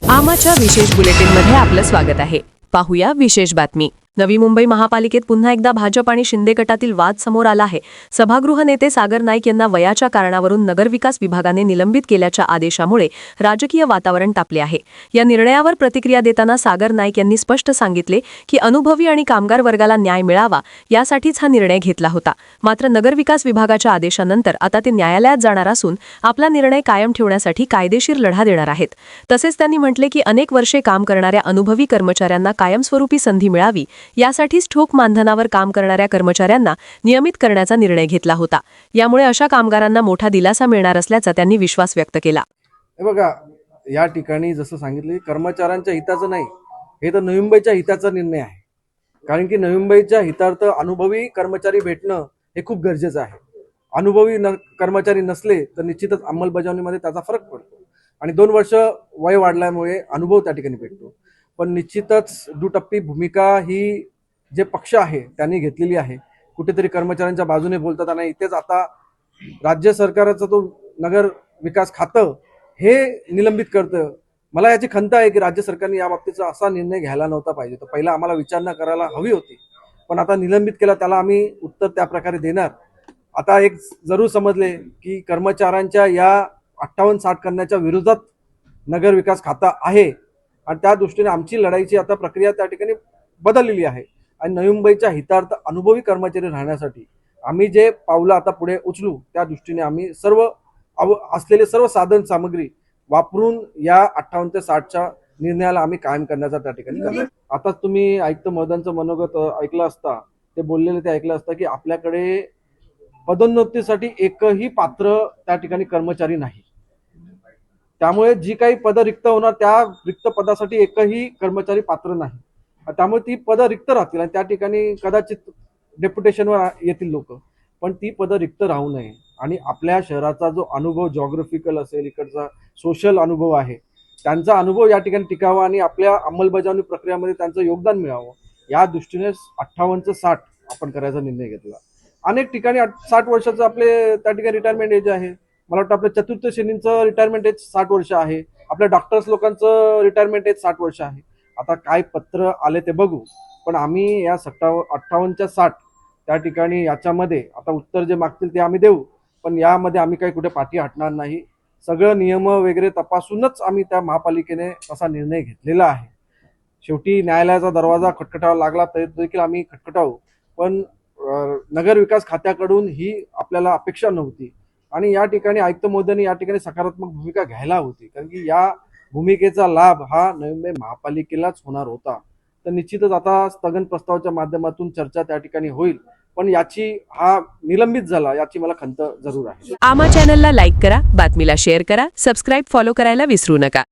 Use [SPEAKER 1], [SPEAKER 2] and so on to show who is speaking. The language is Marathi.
[SPEAKER 1] आमाच्या विशेष बुलेटिनमध्ये आपलं स्वागत आहे। पाहूया विशेष बातमी। नवी मुंबई महापालिकेत पुन्हा एकदा भाजप आणि शिंदे गटातील वाद समोर आला आहे। सभागृह नेते सागर नाईक यांना वयाच्या कारणावरून नगरविकास विभागाने निलंबित केल्याच्या आदेशामुळे राजकीय वातावरण तापले आहे। या निर्णयावर प्रतिक्रिया देताना सागर नाईक यांनी स्पष्ट सांगितले की अनुभवी आणि कामगार वर्गाला न्याय मिळावा यासाठीच हा निर्णय घेतला होता। मात्र नगरविकास विभागाच्या आदेशानंतर आता ते न्यायालयात जाणार असून आपला निर्णय कायम ठेवण्यासाठी कायदेशीर लढा देणार आहेत। तसेच त्यांनी म्हटले की अनेक वर्षे काम करणाऱ्या अनुभवी कर्मचाऱ्यांना कायमस्वरूपी संधी मिळावी यासाठीच ठोक मानधनावर काम करणाऱ्या कर्मचाऱ्यांना नियमित करण्याचा निर्णय घेतला होता। यामुळे अशा कामगारांना मोठा दिलासा मिळणार असल्याचा त्यांनी विश्वास व्यक्त केला।
[SPEAKER 2] हे बघा, या ठिकाणी जसं सांगितले कर्मचाऱ्यांच्या हिताचं नाही, हे तर नवी मुंबईच्या हिताचा निर्णय आहे। कारण की नवी मुंबईच्या हितार्थ अनुभवी कर्मचारी भेटणं हे खूप गरजेचं आहे। अनुभवी कर्मचारी नसले तर निश्चितच अंमलबजावणीमध्ये त्याचा फरक पडतो आणि 2 वर्ष वय वाढल्यामुळे अनुभव त्या ठिकाणी भेटतो। पण निश्चितच दुटप्पी भूमिका ही जे पक्ष आहे त्यांनी घेतलेली आहे। कुठेतरी कर्मचाऱ्यांच्या बाजूने बोलतात आणि इथेच आता राज्य सरकारचं तो नगर विकास खातं हे निलंबित करतं। मला याची खंत आहे की राज्य सरकारने या बाबतीचा असा निर्णय घ्यायला नव्हता पाहिजे। तर पहिला आम्हाला विचारणा करायला हवी होती, पण आता निलंबित केला त्याला आम्ही उत्तर त्या प्रकारे देणार। आता एक जरूर समजले की कर्मचाऱ्यांच्या या 58-60 करण्याच्या विरोधात नगर विकास खातं आहे आणि त्या दृष्टीने आमची लढाईची आता प्रक्रिया त्या ठिकाणी बदललेली आहे आणि नवी मुंबईच्या हितार्थ अनुभवी कर्मचारी राहण्यासाठी आम्ही जे पावलं आता पुढे उचलू त्या दृष्टीने आम्ही असलेले सर्व साधन सामग्री वापरून या 58 ते 60च्या निर्णयाला आम्ही कायम करण्याचा त्या ठिकाणी करतो। आता तुम्ही आयुक्त महोदयांचं मनोगत ऐकलं असता, ते बोललेले ते ऐकलं असतं की आपल्याकडे पदोन्नतीसाठी एकही पात्र त्या ठिकाणी कर्मचारी नाही। त्यामुळे जी काही पद रिक्त होणार त्या रिक्त पदासाठी एकही कर्मचारी पात्र नाही। त्यामुळे ती पद रिक्त राहतील आणि त्या ठिकाणी कदाचित डेप्युटेशनवर येतील लोक, पण ती पद रिक्त राहू नये आणि आपल्या शहराचा जो अनुभव जॉग्राफिकल असेल, इकडचा सोशल अनुभव आहे, त्यांचा अनुभव या ठिकाणी टिकावा आणि आपल्या अंमलबजावणी प्रक्रियामध्ये त्यांचं योगदान मिळावं या दृष्टीने 58 ते 60 आपण करायचा निर्णय घेतला। अनेक ठिकाणी 60 वर्षाचं आपले त्या ठिकाणी रिटायरमेंट एज आहे। मला वाटतं आपल्या चतुर्थ श्रेणीचं रिटायरमेंट एज 60 वर्ष आहे। आपल्या डॉक्टर्स लोकांचं रिटायरमेंट एज 60 वर्ष आहे। आता काय पत्र आले ते बघू, पण आम्ही या 58च्या 60 त्या ठिकाणी याच्यामध्ये आता उत्तर जे मागतील ते आम्ही देऊ, पण यामध्ये आम्ही काही कुठे पाठी हटणार नाही। सगळं नियम वगैरे तपासूनच आम्ही त्या महापालिकेने असा निर्णय घेतलेला आहे। शेवटी न्यायालयाचा दरवाजा खटखटावा लागला तरी देखील आम्ही खटखटावू, पण नगर विकास खात्याकडून ही आपल्याला अपेक्षा नव्हती आणि या ठिकाणी आयुक्त महोदयांनी या ठिकाणी सकारात्मक भूमिका घ्यायला होती, कारण की या भूमिकेचा लाभ हा नवी मुंबई महापालिकेलाच होणार होता। तर निश्चितच आता स्थगन प्रस्तावाच्या माध्यमातून चर्चा त्या ठिकाणी होईल, पण याची हा निलंबित झाला याची मला खंत जरूर आहे।
[SPEAKER 1] आमा चॅनलला लाईक करा, बातमीला शेअर करा, सबस्क्राइब फॉलो करायला विसरू नका।